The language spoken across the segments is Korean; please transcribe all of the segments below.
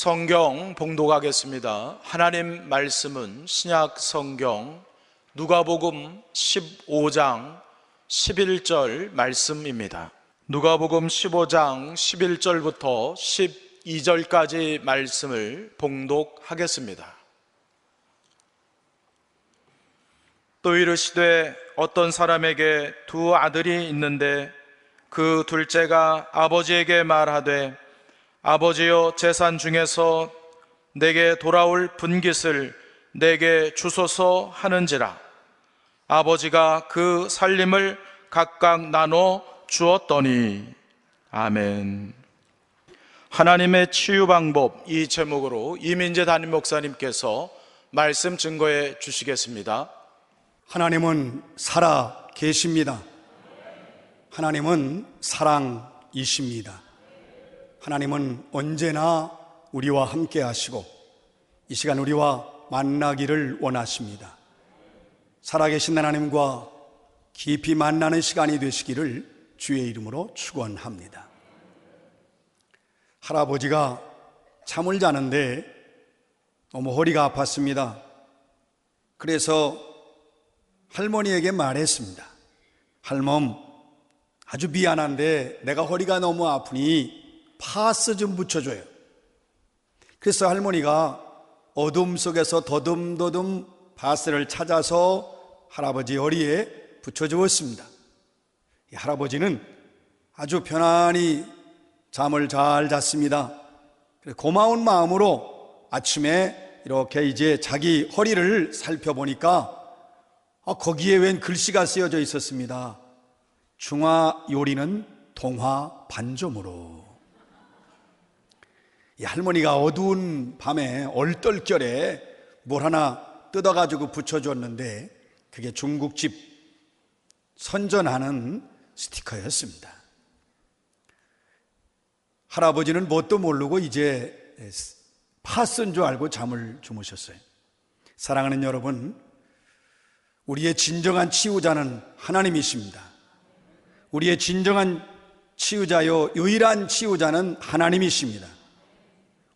성경 봉독하겠습니다. 하나님 말씀은 신약 성경 누가복음 15장 11절 말씀입니다. 누가복음 15장 11절부터 12절까지 말씀을 봉독하겠습니다. 또 이르시되 어떤 사람에게 두 아들이 있는데 그 둘째가 아버지에게 말하되 아버지여, 재산 중에서 내게 돌아올 분깃을 내게 주소서 하는지라. 아버지가 그 살림을 각각 나눠 주었더니. 아멘. 하나님의 치유 방법, 이 제목으로 이민재 담임 목사님께서 말씀 증거해 주시겠습니다. 하나님은 살아 계십니다. 하나님은 사랑이십니다. 하나님은 언제나 우리와 함께 하시고 이 시간 우리와 만나기를 원하십니다. 살아계신 하나님과 깊이 만나는 시간이 되시기를 주의 이름으로 축원합니다. 할아버지가 잠을 자는데 너무 허리가 아팠습니다. 그래서 할머니에게 말했습니다. 할멈, 아주 미안한데 내가 허리가 너무 아프니 파스 좀 붙여줘요. 그래서 할머니가 어둠 속에서 더듬더듬 파스를 찾아서 할아버지 허리에 붙여주었습니다. 이 할아버지는 아주 편안히 잠을 잘 잤습니다. 고마운 마음으로 아침에 이렇게 이제 자기 허리를 살펴보니까 거기에 웬 글씨가 쓰여져 있었습니다. 중화 요리는 동화 반점으로. 이 할머니가 어두운 밤에 얼떨결에 뭘 하나 뜯어가지고 붙여줬는데 그게 중국집 선전하는 스티커였습니다. 할아버지는 뭣도 모르고 이제 파스인 줄 알고 잠을 주무셨어요. 사랑하는 여러분, 우리의 진정한 치유자는 하나님이십니다. 우리의 진정한 치유자요, 유일한 치유자는 하나님이십니다.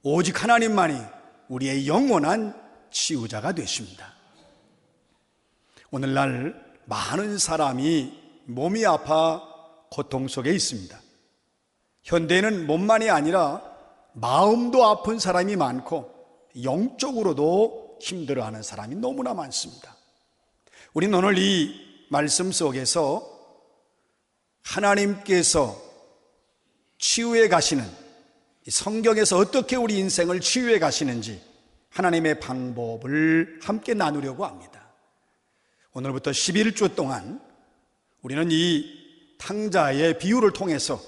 오직 하나님만이 우리의 영원한 치유자가 되십니다. 오늘날 많은 사람이 몸이 아파 고통 속에 있습니다. 현대에는 몸만이 아니라 마음도 아픈 사람이 많고 영적으로도 힘들어하는 사람이 너무나 많습니다. 우리는 오늘 이 말씀 속에서 하나님께서 치유해 가시는, 성경에서 어떻게 우리 인생을 치유해 가시는지 하나님의 방법을 함께 나누려고 합니다. 오늘부터 11주 동안 우리는 이 탕자의 비유를 통해서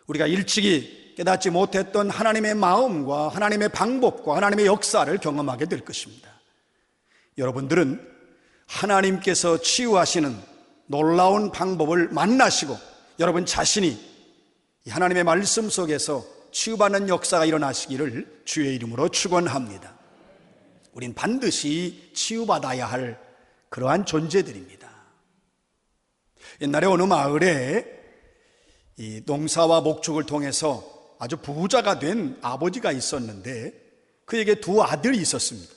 우리가 일찍이 깨닫지 못했던 하나님의 마음과 하나님의 방법과 하나님의 역사를 경험하게 될 것입니다. 여러분들은 하나님께서 치유하시는 놀라운 방법을 만나시고 여러분 자신이 하나님의 말씀 속에서 치유받는 역사가 일어나시기를 주의 이름으로 축원합니다. 우린 반드시 치유받아야 할 그러한 존재들입니다. 옛날에 어느 마을에 이 농사와 목축을 통해서 아주 부자가 된 아버지가 있었는데 그에게 두 아들이 있었습니다.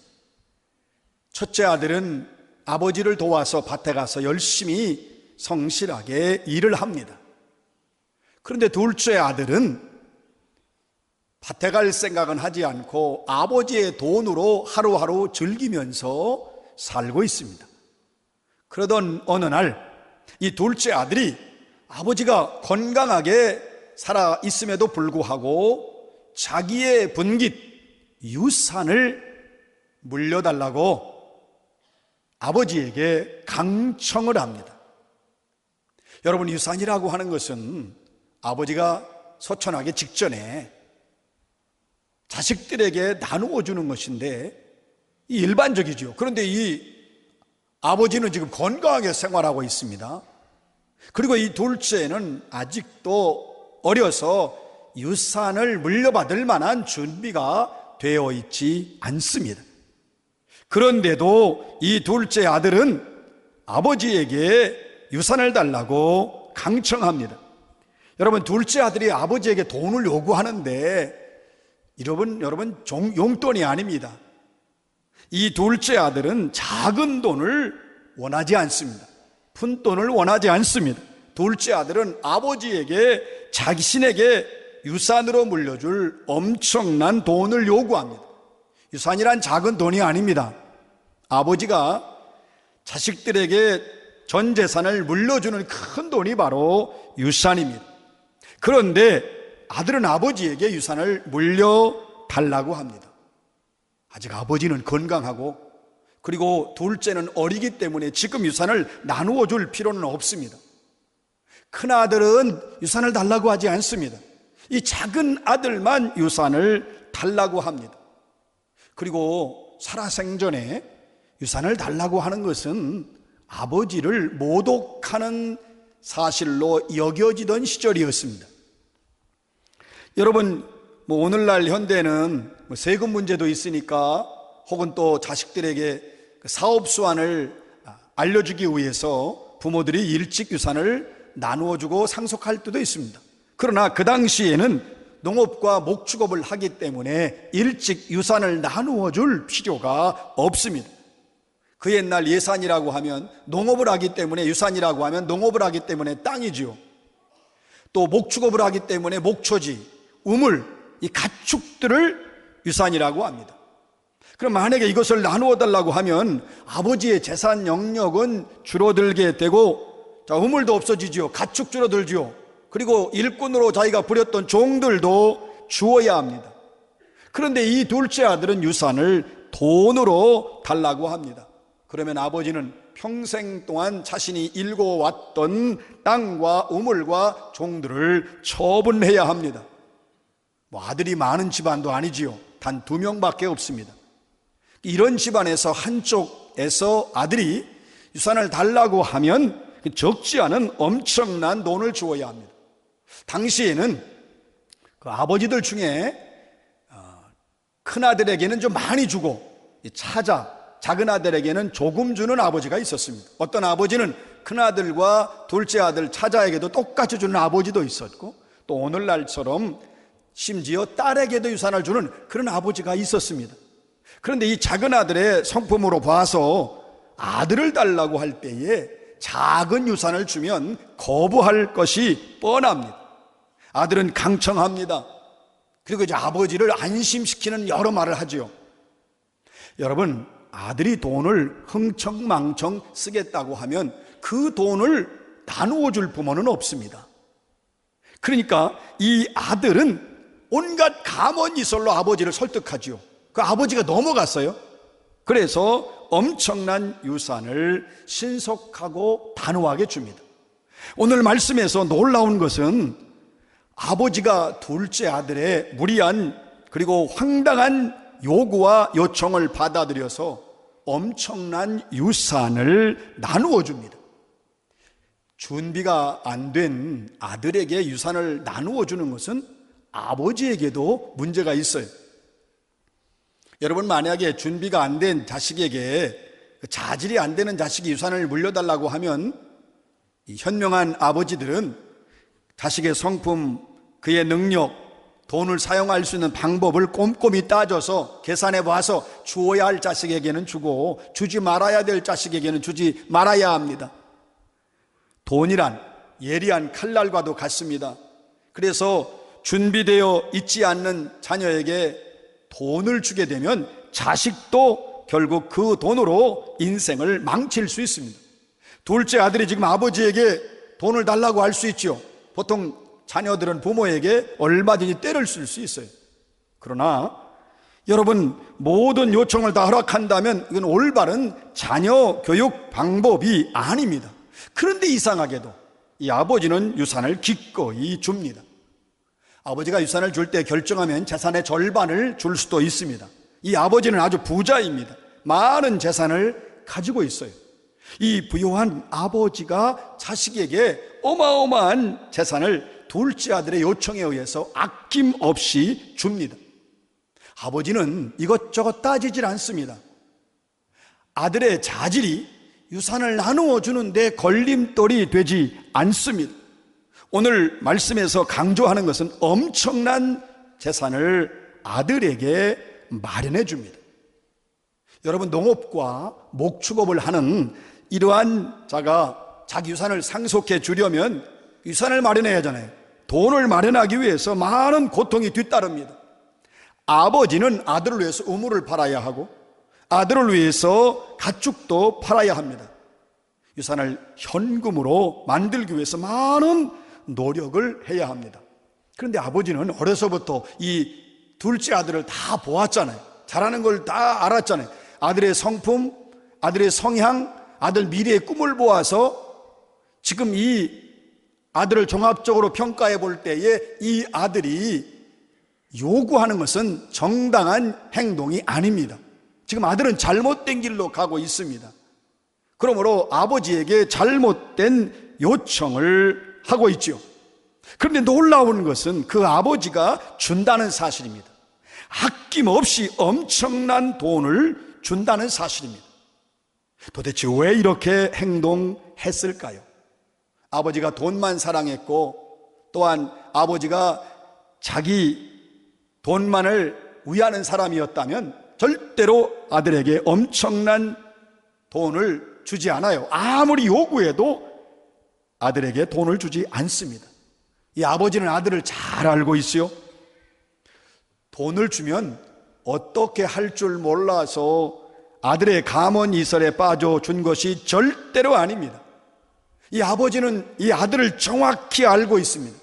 첫째 아들은 아버지를 도와서 밭에 가서 열심히 성실하게 일을 합니다. 그런데 둘째 아들은 밭에 갈 생각은 하지 않고 아버지의 돈으로 하루하루 즐기면서 살고 있습니다. 그러던 어느 날 이 둘째 아들이 아버지가 건강하게 살아 있음에도 불구하고 자기의 분깃, 유산을 물려달라고 아버지에게 강청을 합니다. 여러분, 유산이라고 하는 것은 아버지가 소천하기 직전에 자식들에게 나누어 주는 것인데 일반적이죠. 그런데 이 아버지는 지금 건강하게 생활하고 있습니다. 그리고 이 둘째는 아직도 어려서 유산을 물려받을 만한 준비가 되어 있지 않습니다. 그런데도 이 둘째 아들은 아버지에게 유산을 달라고 강청합니다. 여러분, 둘째 아들이 아버지에게 돈을 요구하는데 여러분 용돈이 아닙니다. 이 둘째 아들은 작은 돈을 원하지 않습니다. 푼돈을 원하지 않습니다. 둘째 아들은 아버지에게 자신에게 유산으로 물려줄 엄청난 돈을 요구합니다. 유산이란 작은 돈이 아닙니다. 아버지가 자식들에게 전 재산을 물려주는 큰 돈이 바로 유산입니다. 그런데 아들은 아버지에게 유산을 물려달라고 합니다. 아직 아버지는 건강하고, 그리고 둘째는 어리기 때문에 지금 유산을 나누어 줄 필요는 없습니다. 큰 아들은 유산을 달라고 하지 않습니다. 이 작은 아들만 유산을 달라고 합니다. 그리고 살아생전에 유산을 달라고 하는 것은 아버지를 모독하는 사실로 여겨지던 시절이었습니다. 여러분, 오늘날 현대는 세금 문제도 있으니까, 혹은 또 자식들에게 사업 수완을 알려주기 위해서 부모들이 일찍 유산을 나누어주고 상속할 때도 있습니다. 그러나 그 당시에는 농업과 목축업을 하기 때문에 일찍 유산을 나누어 줄 필요가 없습니다. 그 옛날 예산이라고 하면 농업을 하기 때문에, 유산이라고 하면 농업을 하기 때문에 땅이지요. 또 목축업을 하기 때문에 목초지, 우물, 이 가축들을 유산이라고 합니다. 그럼 만약에 이것을 나누어 달라고 하면 아버지의 재산 영역은 줄어들게 되고, 우물도 없어지지요. 가축 줄어들지요. 그리고 일꾼으로 자기가 부렸던 종들도 주어야 합니다. 그런데 이 둘째 아들은 유산을 돈으로 달라고 합니다. 그러면 아버지는 평생 동안 자신이 일궈왔던 땅과 우물과 종들을 처분해야 합니다. 아들이 많은 집안도 아니지요. 단 2명밖에 없습니다. 이런 집안에서 한쪽에서 아들이 유산을 달라고 하면 적지 않은 엄청난 돈을 주어야 합니다. 당시에는 그 아버지들 중에 큰 아들에게는 좀 많이 주고 작은 아들에게는 조금 주는 아버지가 있었습니다. 어떤 아버지는 큰 아들과 둘째 아들 차자에게도 똑같이 주는 아버지도 있었고, 또 오늘날처럼 심지어 딸에게도 유산을 주는 그런 아버지가 있었습니다. 그런데 이 작은 아들의 성품으로 봐서 아들을 달라고 할 때에 작은 유산을 주면 거부할 것이 뻔합니다. 아들은 강청합니다. 그리고 이제 아버지를 안심시키는 여러 말을 하지요. 여러분, 아들이 돈을 흥청망청 쓰겠다고 하면 그 돈을 나누어 줄 부모는 없습니다. 그러니까 이 아들은 온갖 감언이설로 아버지를 설득하지요. 그 아버지가 넘어갔어요. 그래서 엄청난 유산을 신속하고 단호하게 줍니다. 오늘 말씀에서 놀라운 것은 아버지가 둘째 아들의 무리한 그리고 황당한 요구와 요청을 받아들여서 엄청난 유산을 나누어 줍니다. 준비가 안 된 아들에게 유산을 나누어 주는 것은 아버지에게도 문제가 있어요. 여러분, 만약에 준비가 안 된 자식에게, 자질이 안 되는 자식이 유산을 물려달라고 하면 이 현명한 아버지들은 자식의 성품, 그의 능력, 돈을 사용할 수 있는 방법을 꼼꼼히 따져서 계산해 봐서 주어야 할 자식에게는 주고 주지 말아야 될 자식에게는 주지 말아야 합니다. 돈이란 예리한 칼날과도 같습니다. 그래서 준비되어 있지 않는 자녀에게 돈을 주게 되면 자식도 결국 그 돈으로 인생을 망칠 수 있습니다. 둘째 아들이 지금 아버지에게 돈을 달라고 할 수 있죠. 보통 자녀들은 부모에게 얼마든지 때를 쓸 수 있어요. 그러나 여러분, 모든 요청을 다 허락한다면 이건 올바른 자녀 교육 방법이 아닙니다. 그런데 이상하게도 이 아버지는 유산을 기꺼이 줍니다. 아버지가 유산을 줄 때 결정하면 재산의 절반을 줄 수도 있습니다. 이 아버지는 아주 부자입니다. 많은 재산을 가지고 있어요. 이 부유한 아버지가 자식에게 어마어마한 재산을 둘째 아들의 요청에 의해서 아낌없이 줍니다. 아버지는 이것저것 따지질 않습니다. 아들의 자질이 유산을 나누어 주는데 걸림돌이 되지 않습니다. 오늘 말씀에서 강조하는 것은 엄청난 재산을 아들에게 마련해 줍니다. 여러분, 농업과 목축업을 하는 이러한 자가 자기 유산을 상속해 주려면 유산을 마련해야 하잖아요. 돈을 마련하기 위해서 많은 고통이 뒤따릅니다. 아버지는 아들을 위해서 우물을 팔아야 하고 아들을 위해서 가축도 팔아야 합니다. 유산을 현금으로 만들기 위해서 많은 노력을 해야 합니다. 그런데 아버지는 어려서부터 이 둘째 아들을 다 보았잖아요. 잘하는 걸 다 알았잖아요. 아들의 성품, 아들의 성향, 아들 미래의 꿈을 보아서 지금 이 아들을 종합적으로 평가해 볼 때에 이 아들이 요구하는 것은 정당한 행동이 아닙니다. 지금 아들은 잘못된 길로 가고 있습니다. 그러므로 아버지에게 잘못된 요청을 하고 있죠. 그런데 놀라운 것은 그 아버지가 준다는 사실입니다. 아낌없이 엄청난 돈을 준다는 사실입니다. 도대체 왜 이렇게 행동했을까요? 아버지가 돈만 사랑했고 또한 아버지가 자기 돈만을 위하는 사람이었다면 절대로 아들에게 엄청난 돈을 주지 않아요. 아무리 요구해도 아들에게 돈을 주지 않습니다. 이 아버지는 아들을 잘 알고 있어요. 돈을 주면 어떻게 할 줄 몰라서 아들의 감언이설에 빠져 준 것이 절대로 아닙니다. 이 아버지는 이 아들을 정확히 알고 있습니다.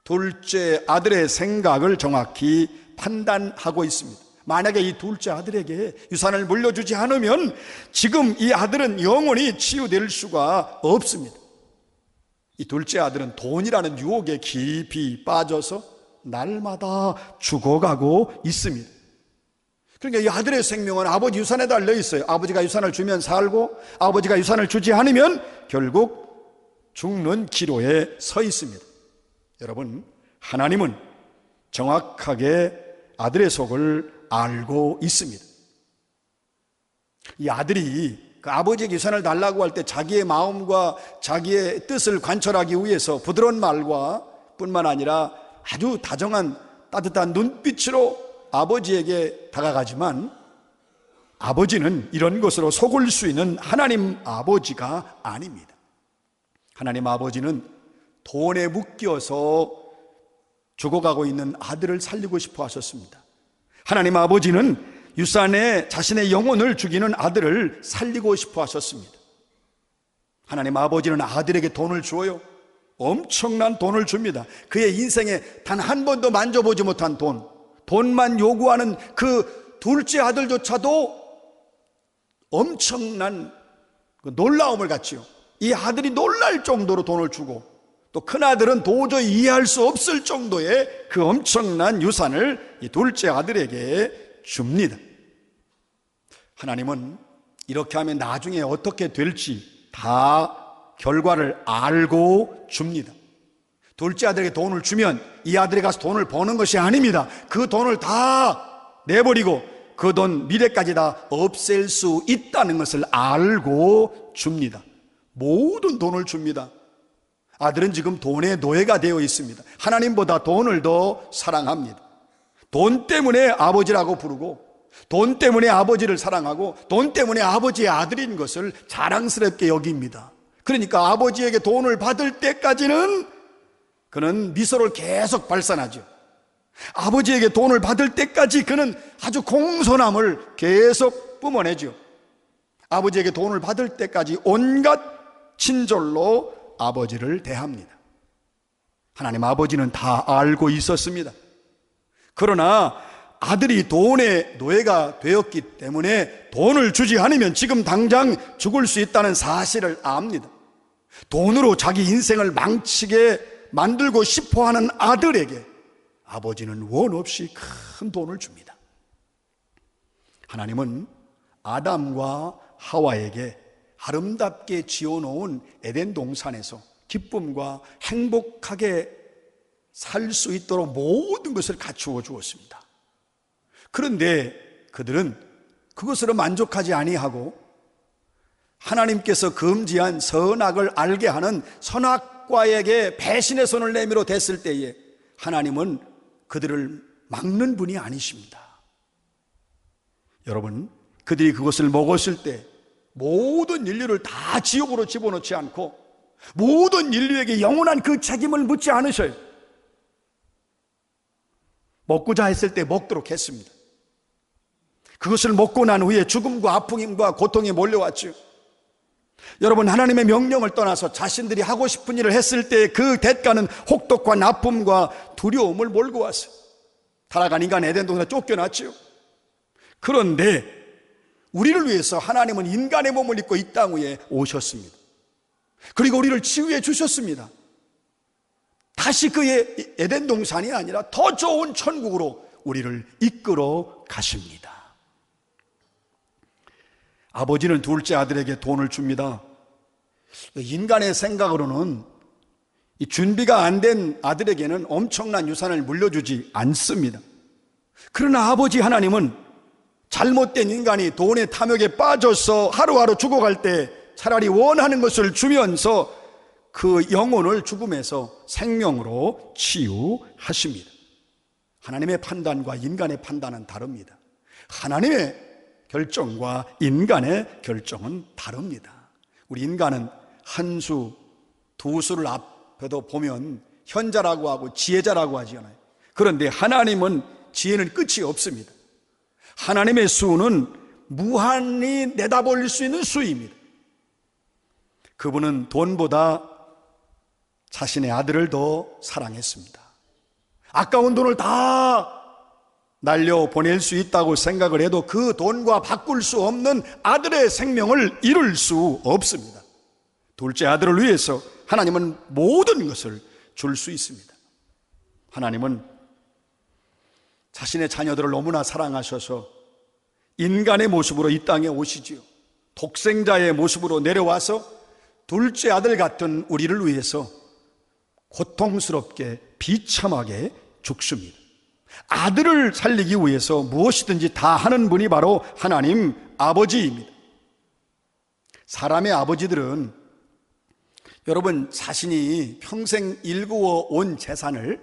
둘째 아들의 생각을 정확히 판단하고 있습니다. 만약에 이 둘째 아들에게 유산을 물려주지 않으면 지금 이 아들은 영원히 치유될 수가 없습니다. 이 둘째 아들은 돈이라는 유혹에 깊이 빠져서 날마다 죽어가고 있습니다. 그러니까 이 아들의 생명은 아버지 유산에 달려 있어요. 아버지가 유산을 주면 살고 아버지가 유산을 주지 않으면 결국 죽는 기로에 서 있습니다. 여러분, 하나님은 정확하게 아들의 속을 알고 있습니다. 이 아들이 그 아버지에게 유산을 달라고 할 때 자기의 마음과 자기의 뜻을 관철하기 위해서 부드러운 말과 뿐만 아니라 아주 다정한 따뜻한 눈빛으로 아버지에게 다가가지만 아버지는 이런 것으로 속을 수 있는 하나님 아버지가 아닙니다. 하나님 아버지는 돈에 묶여서 죽어가고 있는 아들을 살리고 싶어 하셨습니다. 하나님 아버지는 유산에 자신의 영혼을 죽이는 아들을 살리고 싶어 하셨습니다. 하나님 아버지는 아들에게 돈을 주어요. 엄청난 돈을 줍니다. 그의 인생에 단 한 번도 만져보지 못한 돈만 요구하는 그 둘째 아들조차도 엄청난 놀라움을 갖지요. 이 아들이 놀랄 정도로 돈을 주고 또 큰아들은 도저히 이해할 수 없을 정도의 그 엄청난 유산을 이 둘째 아들에게 줍니다. 하나님은 이렇게 하면 나중에 어떻게 될지 다 결과를 알고 줍니다. 둘째 아들에게 돈을 주면 이 아들이 가서 돈을 버는 것이 아닙니다. 그 돈을 다 내버리고 그 돈 미래까지 다 없앨 수 있다는 것을 알고 줍니다. 모든 돈을 줍니다. 아들은 지금 돈의 노예가 되어 있습니다. 하나님보다 돈을 더 사랑합니다. 돈 때문에 아버지라고 부르고 돈 때문에 아버지를 사랑하고 돈 때문에 아버지의 아들인 것을 자랑스럽게 여깁니다. 그러니까 아버지에게 돈을 받을 때까지는 그는 미소를 계속 발산하죠. 아버지에게 돈을 받을 때까지 그는 아주 공손함을 계속 뿜어내죠. 아버지에게 돈을 받을 때까지 온갖 친절로 아버지를 대합니다. 하나님 아버지는 다 알고 있었습니다. 그러나 아들이 돈의 노예가 되었기 때문에 돈을 주지 않으면 지금 당장 죽을 수 있다는 사실을 압니다. 돈으로 자기 인생을 망치게 만들고 싶어하는 아들에게 아버지는 원 없이 큰 돈을 줍니다. 하나님은 아담과 하와에게 아름답게 지어놓은 에덴 동산에서 기쁨과 행복하게 살 수 있도록 모든 것을 갖추어 주었습니다. 그런데 그들은 그것으로 만족하지 아니하고 하나님께서 금지한 선악을 알게 하는 선악과에게 배신의 손을 내밀어 댔을 때에 하나님은 그들을 막는 분이 아니십니다. 여러분, 그들이 그것을 먹었을 때 모든 인류를 다 지옥으로 집어넣지 않고 모든 인류에게 영원한 그 책임을 묻지 않으셔요. 먹고자 했을 때 먹도록 했습니다. 그것을 먹고 난 후에 죽음과 아픔과 고통이 몰려왔죠. 여러분, 하나님의 명령을 떠나서 자신들이 하고 싶은 일을 했을 때 그 대가는 혹독한 아픔과 두려움을 몰고 왔어요. 타락한 인간 에덴 동산에 쫓겨났죠. 그런데 우리를 위해서 하나님은 인간의 몸을 입고 이 땅 위에 오셨습니다. 그리고 우리를 치유해 주셨습니다. 다시 그의 에덴 동산이 아니라 더 좋은 천국으로 우리를 이끌어 가십니다. 아버지는 둘째 아들에게 돈을 줍니다. 인간의 생각으로는 이 준비가 안 된 아들에게는 엄청난 유산을 물려주지 않습니다. 그러나 아버지 하나님은 잘못된 인간이 돈의 탐욕에 빠져서 하루하루 죽어갈 때 차라리 원하는 것을 주면서 그 영혼을 죽음에서 생명으로 치유하십니다. 하나님의 판단과 인간의 판단은 다릅니다. 하나님의 결정과 인간의 결정은 다릅니다. 우리 인간은 한 수, 두 수를 앞에도 보면 현자라고 하고 지혜자라고 하지 않아요. 그런데 하나님은 지혜는 끝이 없습니다. 하나님의 수는 무한히 내다볼 수 있는 수입니다. 그분은 돈보다 자신의 아들을 더 사랑했습니다. 아까운 돈을 다 날려 보낼 수 있다고 생각을 해도 그 돈과 바꿀 수 없는 아들의 생명을 잃을 수 없습니다. 둘째 아들을 위해서 하나님은 모든 것을 줄 수 있습니다. 하나님은 자신의 자녀들을 너무나 사랑하셔서 인간의 모습으로 이 땅에 오시지요. 독생자의 모습으로 내려와서 둘째 아들 같은 우리를 위해서 고통스럽게 비참하게 죽습니다. 아들을 살리기 위해서 무엇이든지 다 하는 분이 바로 하나님 아버지입니다. 사람의 아버지들은 여러분 자신이 평생 일구어 온 재산을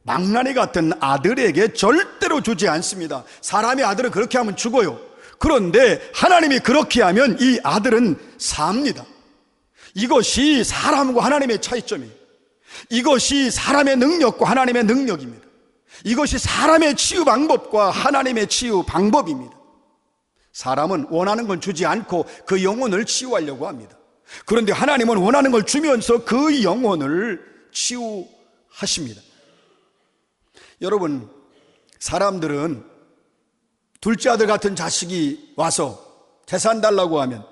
망나니 같은 아들에게 절대로 주지 않습니다. 사람의 아들은 그렇게 하면 죽어요. 그런데 하나님이 그렇게 하면 이 아들은 삽니다. 이것이 사람과 하나님의 차이점이에요. 이것이 사람의 능력과 하나님의 능력입니다. 이것이 사람의 치유 방법과 하나님의 치유 방법입니다. 사람은 원하는 건 주지 않고 그 영혼을 치유하려고 합니다. 그런데 하나님은 원하는 걸 주면서 그 영혼을 치유하십니다. 여러분, 사람들은 둘째 아들 같은 자식이 와서 재산 달라고 하면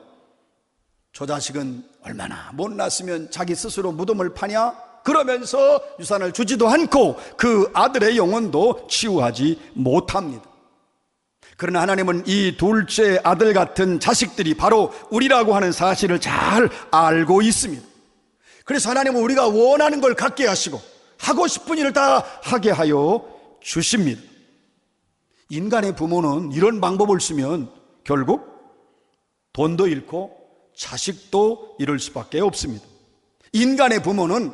저 자식은 얼마나 못났으면 자기 스스로 무덤을 파냐? 그러면서 유산을 주지도 않고 그 아들의 영혼도 치유하지 못합니다. 그러나 하나님은 이 둘째 아들 같은 자식들이 바로 우리라고 하는 사실을 잘 알고 있습니다. 그래서 하나님은 우리가 원하는 걸 갖게 하시고 하고 싶은 일을 다 하게 하여 주십니다. 인간의 부모는 이런 방법을 쓰면 결국 돈도 잃고 자식도 잃을 수밖에 없습니다. 인간의 부모는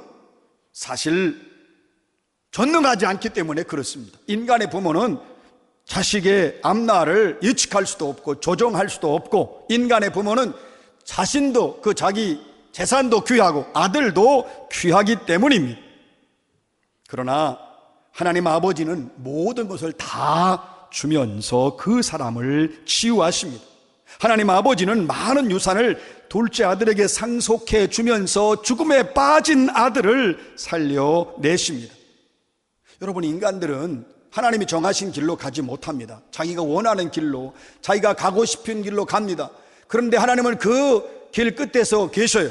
사실 전능하지 않기 때문에 그렇습니다. 인간의 부모는 자식의 앞날을 예측할 수도 없고 조정할 수도 없고, 인간의 부모는 자신도 그 자기 재산도 귀하고 아들도 귀하기 때문입니다. 그러나 하나님 아버지는 모든 것을 다 주면서 그 사람을 치유하십니다. 하나님 아버지는 많은 유산을 둘째 아들에게 상속해 주면서 죽음에 빠진 아들을 살려내십니다. 여러분, 인간들은 하나님이 정하신 길로 가지 못합니다. 자기가 원하는 길로, 자기가 가고 싶은 길로 갑니다. 그런데 하나님은 그 길 끝에서 계셔요.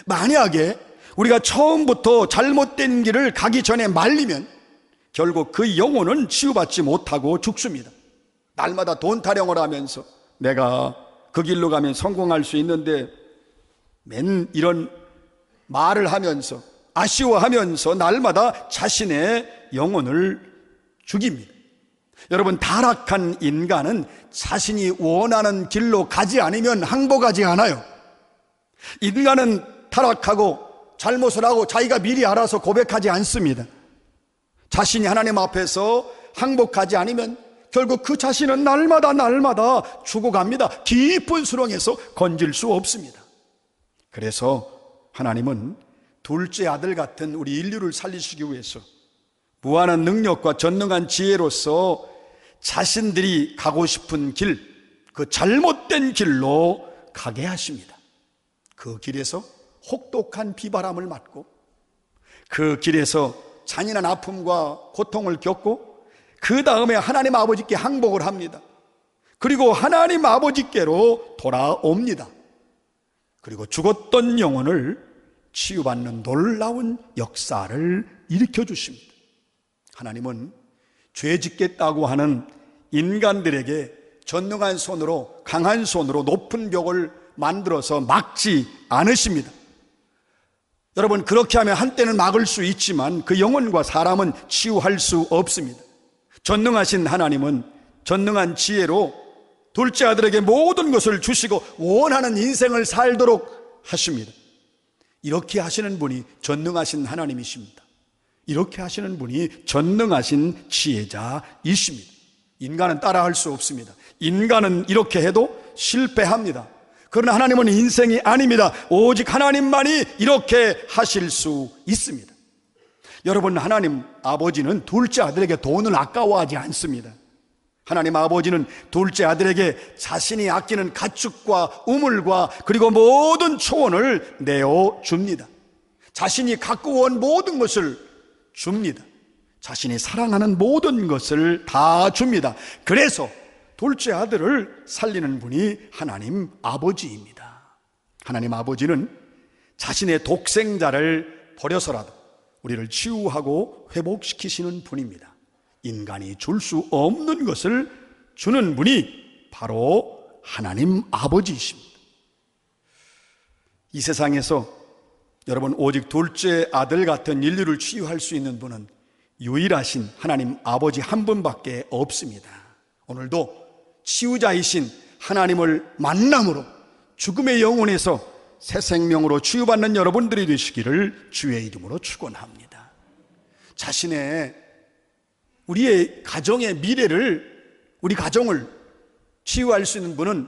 만약에 우리가 처음부터 잘못된 길을 가기 전에 말리면 결국 그 영혼은 치유받지 못하고 죽습니다. 날마다 돈 타령을 하면서 내가 그 길로 가면 성공할 수 있는데 맨 이런 말을 하면서 아쉬워하면서 날마다 자신의 영혼을 죽입니다. 여러분, 타락한 인간은 자신이 원하는 길로 가지 않으면 항복하지 않아요. 인간은 타락하고 잘못을 하고 자기가 미리 알아서 고백하지 않습니다. 자신이 하나님 앞에서 항복하지 않으면 결국 그 자신은 날마다 죽어갑니다. 깊은 수렁에서 건질 수 없습니다. 그래서 하나님은 둘째 아들 같은 우리 인류를 살리시기 위해서 무한한 능력과 전능한 지혜로서 자신들이 가고 싶은 길, 그 잘못된 길로 가게 하십니다. 그 길에서 혹독한 비바람을 맞고 그 길에서 잔인한 아픔과 고통을 겪고 그 다음에 하나님 아버지께 항복을 합니다. 그리고 하나님 아버지께로 돌아옵니다. 그리고 죽었던 영혼을 치유받는 놀라운 역사를 일으켜 주십니다. 하나님은 죄 짓겠다고 하는 인간들에게 전능한 손으로, 강한 손으로 높은 벽을 만들어서 막지 않으십니다. 여러분, 그렇게 하면 한때는 막을 수 있지만 그 영혼과 사람은 치유할 수 없습니다. 전능하신 하나님은 전능한 지혜로 둘째 아들에게 모든 것을 주시고 원하는 인생을 살도록 하십니다. 이렇게 하시는 분이 전능하신 하나님이십니다. 이렇게 하시는 분이 전능하신 지혜자이십니다. 인간은 따라할 수 없습니다. 인간은 이렇게 해도 실패합니다. 그러나 하나님은 인생이 아닙니다. 오직 하나님만이 이렇게 하실 수 있습니다. 여러분, 하나님 아버지는 둘째 아들에게 돈을 아까워하지 않습니다. 하나님 아버지는 둘째 아들에게 자신이 아끼는 가축과 우물과 그리고 모든 초원을 내어줍니다. 자신이 갖고 온 모든 것을 줍니다. 자신이 사랑하는 모든 것을 다 줍니다. 그래서 둘째 아들을 살리는 분이 하나님 아버지입니다. 하나님 아버지는 자신의 독생자를 버려서라도 우리를 치유하고 회복시키시는 분입니다. 인간이 줄 수 없는 것을 주는 분이 바로 하나님 아버지이십니다. 이 세상에서 여러분, 오직 둘째 아들 같은 인류를 치유할 수 있는 분은 유일하신 하나님 아버지 한 분밖에 없습니다. 오늘도 치유자이신 하나님을 만남으로 죽음의 영혼에서 새 생명으로 치유받는 여러분들이 되시기를 주의 이름으로 축원합니다. 우리의 가정의 미래를, 우리 가정을 치유할 수 있는 분은,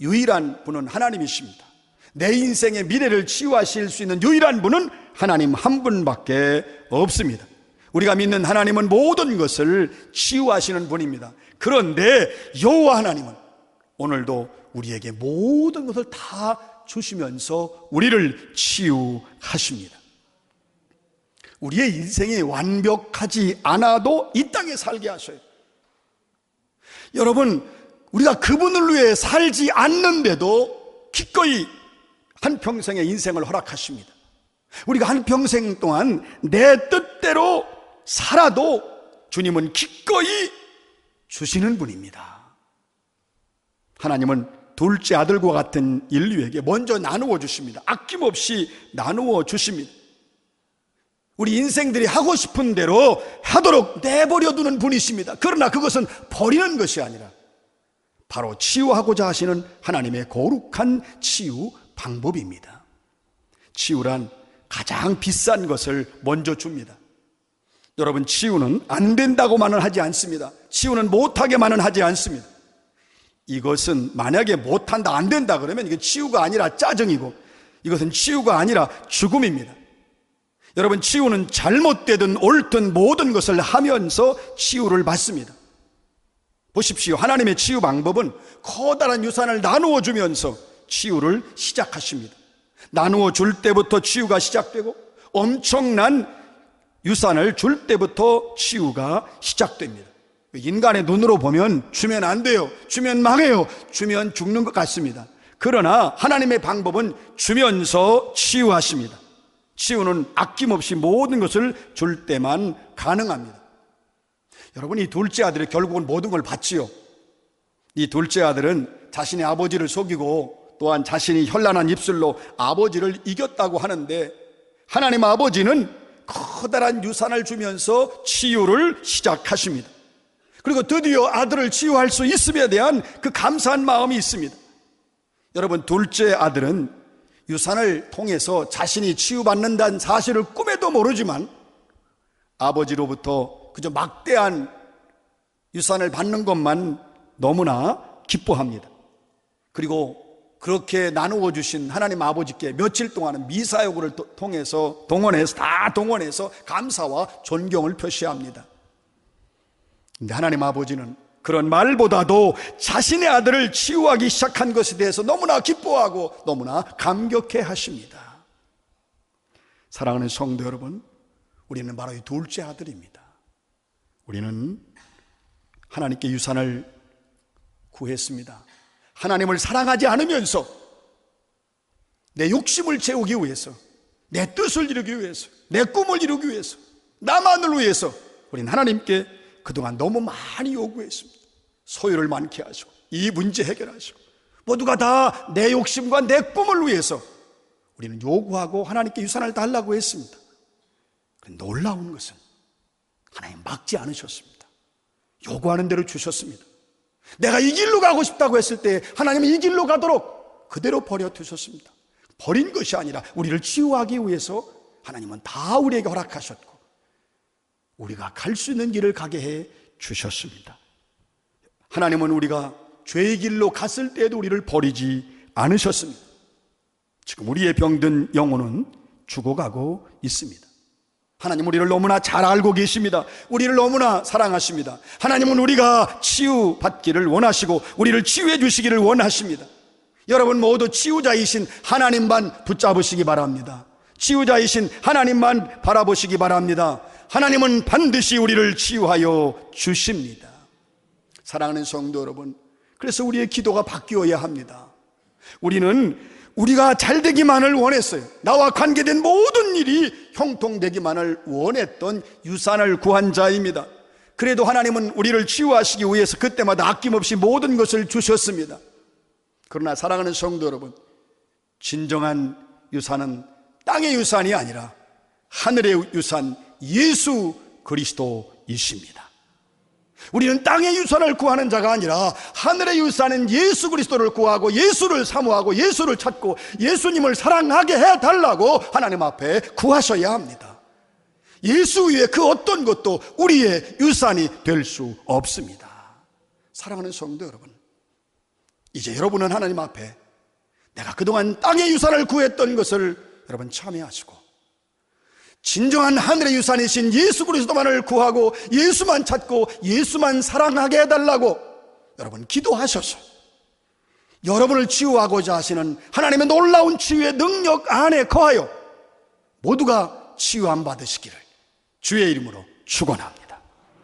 유일한 분은 하나님이십니다. 내 인생의 미래를 치유하실 수 있는 유일한 분은 하나님 한 분밖에 없습니다. 우리가 믿는 하나님은 모든 것을 치유하시는 분입니다. 그런데 여호와 하나님은 오늘도 우리에게 모든 것을 다 주시면서 우리를 치유하십니다. 우리의 인생이 완벽하지 않아도 이 땅에 살게 하셔요. 여러분, 우리가 그분을 위해 살지 않는데도 기꺼이 한평생의 인생을 허락하십니다. 우리가 한평생 동안 내 뜻대로 살아도 주님은 기꺼이 주시는 분입니다. 하나님은 둘째 아들과 같은 인류에게 먼저 나누어 주십니다. 아낌없이 나누어 주십니다. 우리 인생들이 하고 싶은 대로 하도록 내버려 두는 분이십니다. 그러나 그것은 버리는 것이 아니라 바로 치유하고자 하시는 하나님의 거룩한 치유 방법입니다. 치유란 가장 비싼 것을 먼저 줍니다. 여러분, 치유는 안 된다고만은 하지 않습니다. 치유는 못하게만은 하지 않습니다. 이것은 만약에 못한다, 안 된다 그러면 이게 치유가 아니라 짜증이고, 이것은 치유가 아니라 죽음입니다. 여러분, 치유는 잘못되든 옳든 모든 것을 하면서 치유를 받습니다. 보십시오. 하나님의 치유 방법은 커다란 유산을 나누어 주면서 치유를 시작하십니다. 나누어 줄 때부터 치유가 시작되고 엄청난 유산을 줄 때부터 치유가 시작됩니다. 인간의 눈으로 보면 주면 안 돼요, 주면 망해요, 주면 죽는 것 같습니다. 그러나 하나님의 방법은 주면서 치유하십니다. 치유는 아낌없이 모든 것을 줄 때만 가능합니다. 여러분, 이 둘째 아들이 결국은 모든 걸 받지요. 이 둘째 아들은 자신의 아버지를 속이고 또한 자신이 현란한 입술로 아버지를 이겼다고 하는데, 하나님 아버지는 커다란 유산을 주면서 치유를 시작하십니다. 그리고 드디어 아들을 치유할 수 있음에 대한 그 감사한 마음이 있습니다. 여러분, 둘째 아들은 유산을 통해서 자신이 치유받는다는 사실을 꿈에도 모르지만 아버지로부터 그저 막대한 유산을 받는 것만 너무나 기뻐합니다. 그리고 그렇게 나누어 주신 하나님 아버지께 며칠 동안은 미사여구를 통해서 동원해서 감사와 존경을 표시합니다. 근데 하나님 아버지는 그런 말보다도 자신의 아들을 치유하기 시작한 것에 대해서 너무나 기뻐하고 너무나 감격해 하십니다. 사랑하는 성도 여러분, 우리는 바로 이 둘째 아들입니다. 우리는 하나님께 유산을 구했습니다. 하나님을 사랑하지 않으면서 내 욕심을 채우기 위해서, 내 뜻을 이루기 위해서, 내 꿈을 이루기 위해서, 나만을 위해서 우리는 하나님께 그동안 너무 많이 요구했습니다. 소유를 많게 하시고 이 문제 해결하시고 모두가 다 내 욕심과 내 꿈을 위해서 우리는 요구하고 하나님께 유산을 달라고 했습니다. 놀라운 것은 하나님 막지 않으셨습니다. 요구하는 대로 주셨습니다. 내가 이 길로 가고 싶다고 했을 때 하나님은 이 길로 가도록 그대로 버려두셨습니다. 버린 것이 아니라 우리를 치유하기 위해서 하나님은 다 우리에게 허락하셨고 우리가 갈 수 있는 길을 가게 해 주셨습니다. 하나님은 우리가 죄의 길로 갔을 때에도 우리를 버리지 않으셨습니다. 지금 우리의 병든 영혼은 죽어가고 있습니다. 하나님 우리를 너무나 잘 알고 계십니다. 우리를 너무나 사랑하십니다. 하나님은 우리가 치유받기를 원하시고 우리를 치유해 주시기를 원하십니다. 여러분 모두 치유자이신 하나님만 붙잡으시기 바랍니다. 치유자이신 하나님만 바라보시기 바랍니다. 하나님은 반드시 우리를 치유하여 주십니다. 사랑하는 성도 여러분, 그래서 우리의 기도가 바뀌어야 합니다. 우리가 잘 되기만을 원했어요. 나와 관계된 모든 일이 형통되기만을 원했던 유산을 구한 자입니다. 그래도 하나님은 우리를 치유하시기 위해서 그때마다 아낌없이 모든 것을 주셨습니다. 그러나 사랑하는 성도 여러분, 진정한 유산은 땅의 유산이 아니라 하늘의 유산 예수 그리스도이십니다. 우리는 땅의 유산을 구하는 자가 아니라 하늘의 유산인 예수 그리스도를 구하고 예수를 사모하고 예수를 찾고 예수님을 사랑하게 해달라고 하나님 앞에 구하셔야 합니다. 예수 외에 그 어떤 것도 우리의 유산이 될 수 없습니다. 사랑하는 성도 여러분, 이제 여러분은 하나님 앞에 내가 그동안 땅의 유산을 구했던 것을 여러분 참여하시고 진정한 하늘의 유산이신 예수 그리스도만을 구하고 예수만 찾고 예수만 사랑하게 해달라고 여러분 기도하셔서 여러분을 치유하고자 하시는 하나님의 놀라운 치유의 능력 안에 거하여 모두가 치유함 받으시기를 주의 이름으로 축원합니다.